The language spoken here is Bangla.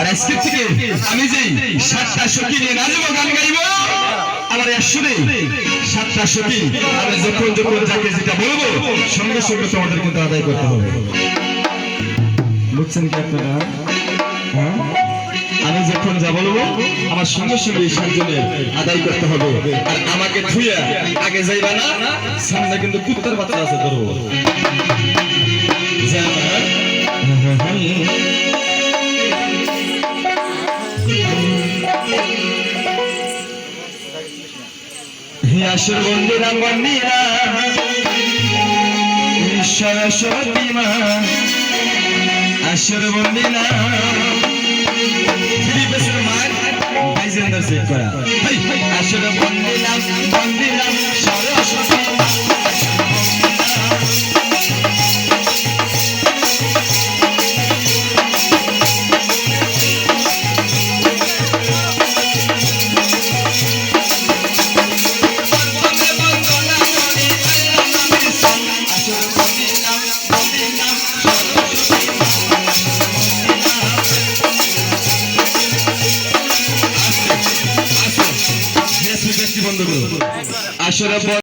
আর আজকে থেকে আমি যে 7টা সখী নিয়ে নাচবো, গান গাইবো, আমার আসলে 7টা সখী আমি যখন যখন যাকে যেটা বলবো সঙ্গে সঙ্গে তোমাদের কিন্তু আদায় করতে হবে। বুঝছেন কি আপনারা? হ্যাঁ, আমি যখন যা বলবো আমার সঙ্গে সঙ্গে 7 জনের আদায় করতে হবে। আর আমাকে ধুইয়া আগে যাইবা না, সামনে কিন্তু কুত্তার বাচ্চা আছে ধরবো। আসর বন্দিরা বন্দিরা সরস্বতী মা, আসর বন্দিরা আসর বন্দিলাম বন্দিলাম সরস্বতী মা। আসরে